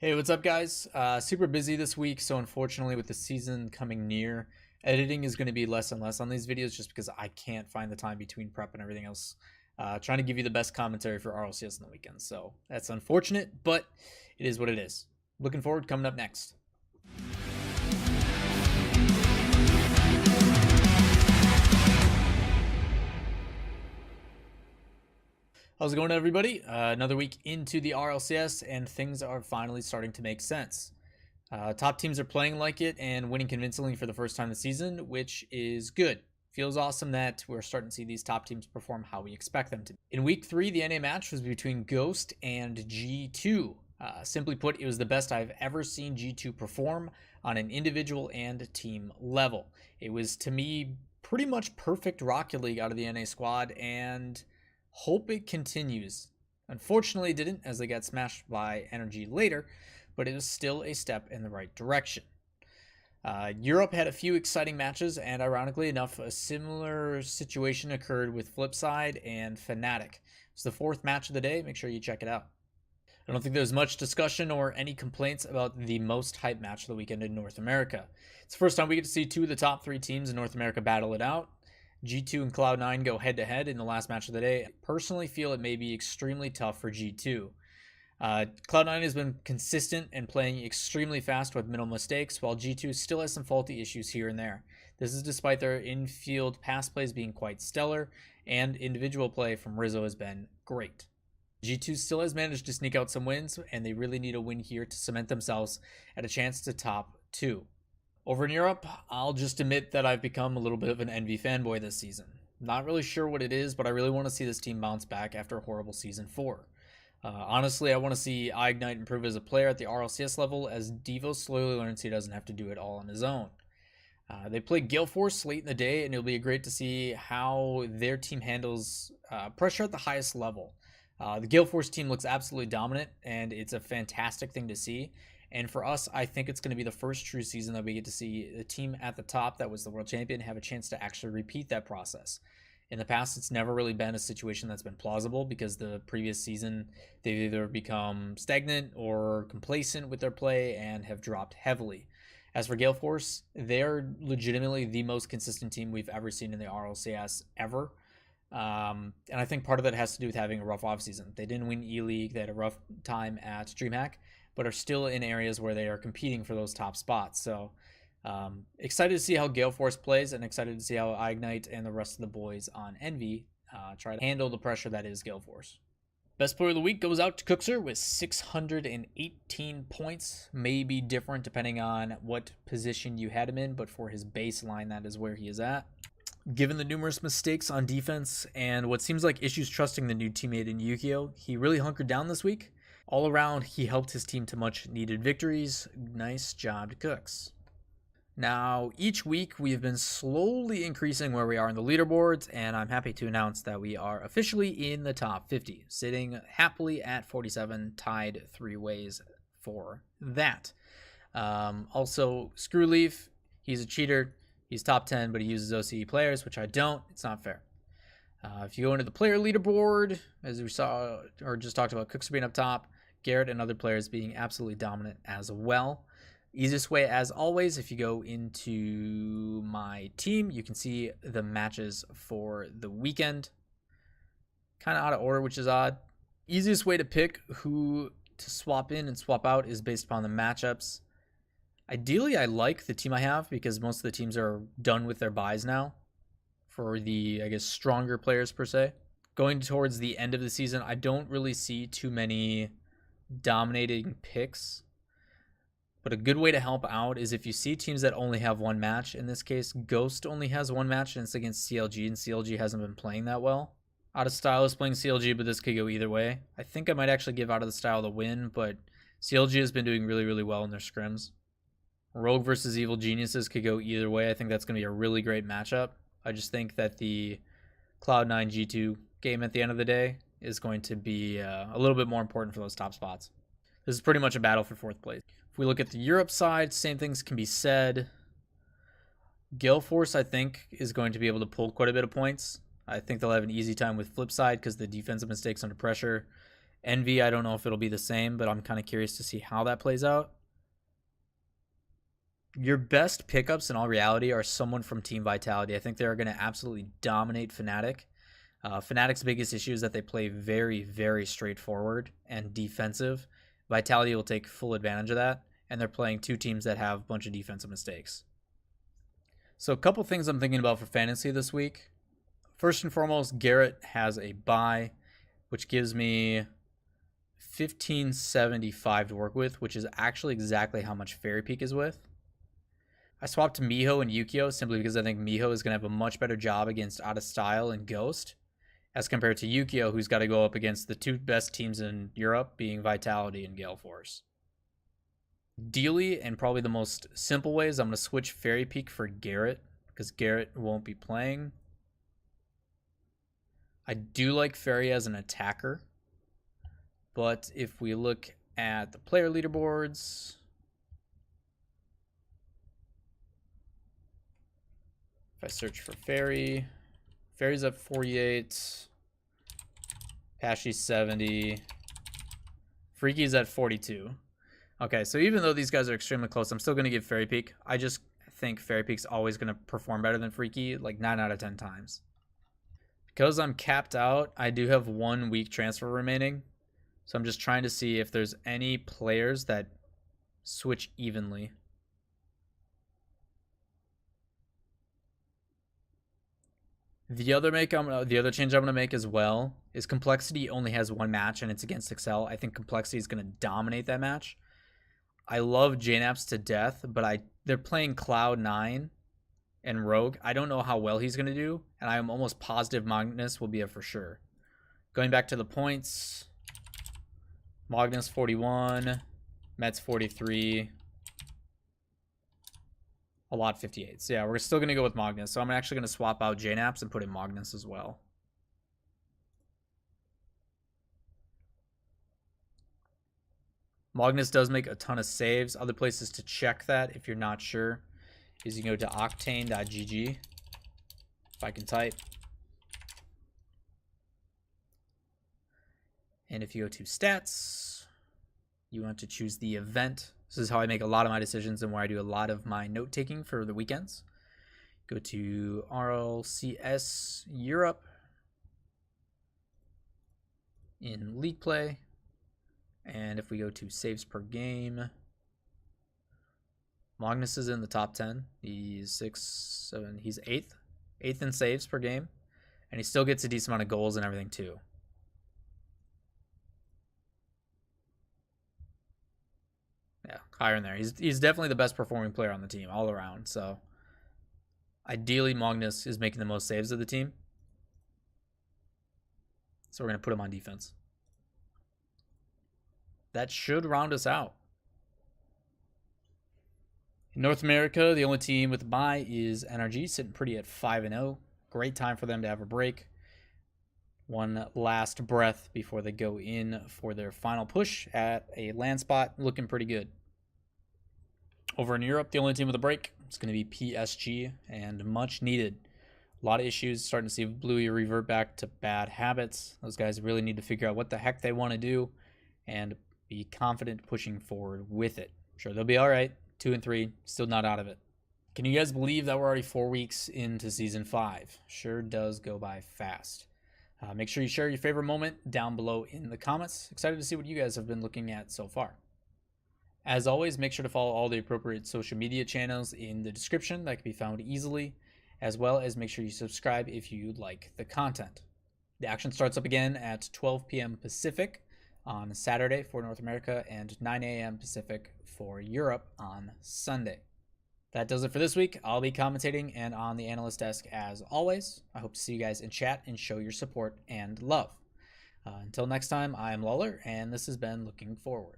Hey, what's up, guys? Super busy this week, so unfortunately, with the season coming near, editing is going to be less and less on these videos just because I can't find the time between prep and everything else. Trying to give you the best commentary for RLCS on the weekend, so that's unfortunate, but it is what it is. Looking forward, coming up next. How's it going, everybody? Another week into the RLCS, and things are finally starting to make sense. Top teams are playing like it and winning convincingly for the first time this season, which is good. Feels awesome that we're starting to see these top teams perform how we expect them to. In week 3, the NA match was between Ghost and G2. Simply put, it was the best I've ever seen G2 perform on an individual and team level. It was, to me, pretty much perfect Rocket League out of the NA squad, and hope it continues. Unfortunately, it didn't, as they got smashed by Energy later, but it was still a step in the right direction. Europe had a few exciting matches, and ironically enough, a similar situation occurred with Flipside and Fnatic. It's the 4th match of the day. Make sure you check it out. I don't think there's much discussion or any complaints about the most hyped match of the weekend in North America. It's the first time we get to see 2 of the top 3 teams in North America battle it out. G2 and Cloud9 go head-to-head in the last match of the day. I personally feel it may be extremely tough for G2. Cloud9 has been consistent and playing extremely fast with minimal mistakes, while G2 still has some faulty issues here and there. This is despite their in-field pass plays being quite stellar, and individual play from Rizzo has been great. G2 still has managed to sneak out some wins, and they really need a win here to cement themselves at a chance to top 2. Over in Europe, I'll just admit that I've become a little bit of an Envy fanboy this season. Not really sure what it is, but I really want to see this team bounce back after a horrible Season 4. Honestly, I want to see Ignite improve as a player at the RLCS level, as Devo slowly learns he doesn't have to do it all on his own. They play Gale Force late in the day, and it'll be great to see how their team handles pressure at the highest level. The Gale Force team looks absolutely dominant, and it's a fantastic thing to see. And for us, I think it's going to be the first true season that we get to see the team at the top that was the world champion have a chance to actually repeat that process. In the past, it's never really been a situation that's been plausible because the previous season, they've either become stagnant or complacent with their play and have dropped heavily. As for Gale Force, they're legitimately the most consistent team we've ever seen in the RLCS ever. And I think part of that has to do with having a rough offseason. They didn't win E-League. They had a rough time at DreamHack, but are still in areas where they are competing for those top spots. So excited to see how Gale Force plays, and excited to see how Ignite and the rest of the boys on Envy try to handle the pressure that is Gale Force. Best player of the week goes out to Cookser with 618 points. May be different depending on what position you had him in, but for his baseline, that is where he is at. Given the numerous mistakes on defense and what seems like issues trusting the new teammate in Yukio, he really hunkered down this week. All around, he helped his team to much needed victories. Nice job to Cooks. Now, each week we have been slowly increasing where we are in the leaderboards, and I'm happy to announce that we are officially in the top 50, sitting happily at 47, tied 3 ways for that. Also, Screwleaf, he's a cheater. He's top 10, but he uses OCE players, which I don't. It's not fair. If you go into the player leaderboard, as we saw or just talked about, Cooks being up top, Garrett and other players being absolutely dominant as well. Easiest way, as always, if you go into my team, you can see the matches for the weekend. Kind of out of order, which is odd. Easiest way to pick who to swap in and swap out is based upon the matchups. Ideally, I like the team I have because most of the teams are done with their buys now for the, I guess, stronger players per se. Going towards the end of the season, I don't really see too many dominating picks. But a good way to help out is if you see teams that only have one match. In this case, Ghost only has one match, and it's against CLG, and CLG hasn't been playing that well. Out of Style is playing CLG, but this could go either way. I think I might actually give Out of the Style the win, but CLG has been doing really, really well in their scrims. Rogue versus Evil Geniuses could go either way. I think that's going to be a really great matchup. I just think that the Cloud9 G2 game at the end of the day is going to be a little bit more important for those top spots. This is pretty much a battle for 4th place. If we look at the Europe side, same things can be said. Gale Force, I think, is going to be able to pull quite a bit of points. I think they'll have an easy time with Flipside because the defensive mistakes under pressure Envy, I don't know if it'll be the same, but I'm kind of curious to see how that plays out. Your best pickups in all reality are someone from Team Vitality. I think they're going to absolutely dominate Fnatic. Fnatic's biggest issue is that they play very, very straightforward and defensive. Vitality will take full advantage of that, and they're playing two teams that have a bunch of defensive mistakes. So a couple things I'm thinking about for fantasy this week. First and foremost, Garrett has a bye, which gives me 1575 to work with, which is actually exactly how much Fairy Peak is with. I swapped Miho and Yukio simply because I think Miho is going to have a much better job against Out of Style and Ghost as compared to Yukio, who's got to go up against the two best teams in Europe, being Vitality and Gale Force. Ideally, and probably the most simple way, is I'm going to switch Fairy Peak for Garrett because Garrett won't be playing. I do like Fairy as an attacker, but if we look at the player leaderboards, if I search for Fairy, Fairy's at 48, Pashy's 70, Freaky's at 42. Okay, so even though these guys are extremely close, I'm still going to give Fairy Peak. I just think Fairy Peak's always going to perform better than Freaky, like 9 out of 10 times. Because I'm capped out, I do have 1 week transfer remaining. So I'm just trying to see if there's any players that switch evenly. The other change I'm going to make as well is Complexity only has 1 match and it's against Excel. I think Complexity is going to dominate that match. I love JNAPS to death, but they're playing Cloud9 and Rogue. I don't know how well he's going to do, and I'm almost positive Magnus will be a for sure. Going back to the points, Magnus 41, Mets 43, a lot 58. So yeah, we're still going to go with Magnus. So I'm actually going to swap out JNAPS and put in Magnus as well. Magnus does make a ton of saves. Other places to check that if you're not sure is you can go to octane.gg. If I can type. And if you go to stats, you want to choose the event. This is how I make a lot of my decisions and where I do a lot of my note taking for the weekends. Go to RLCS Europe in league play. And if we go to saves per game, Magnus is in the top 10. He's 6, 7, he's 8th. 8th in saves per game. And he still gets a decent amount of goals and everything too. Yeah, higher in there. He's definitely the best performing player on the team all around. So ideally, Magnus is making the most saves of the team. So we're going to put him on defense. That should round us out. In North America, the only team with a bye is NRG, sitting pretty at 5-0. Great time for them to have a break. One last breath before they go in for their final push at a land spot, looking pretty good. Over in Europe, the only team with a break is going to be PSG, and much needed. A lot of issues, starting to see Bluey revert back to bad habits. Those guys really need to figure out what the heck they want to do and be confident pushing forward with it. I'm sure they'll be all right. 2-3, still not out of it. Can you guys believe that we're already 4 weeks into Season 5? Sure does go by fast. Make sure you share your favorite moment down below in the comments. Excited to see what you guys have been looking at so far. As always, make sure to follow all the appropriate social media channels in the description that can be found easily, as well as make sure you subscribe if you like the content. The action starts up again at 12 p.m. Pacific on Saturday for North America and 9 a.m. Pacific for Europe on Sunday. That does it for this week. I'll be commentating and on the analyst desk as always. I hope to see you guys in chat and show your support and love. Until next time, I am Lawler, and this has been Looking Forward.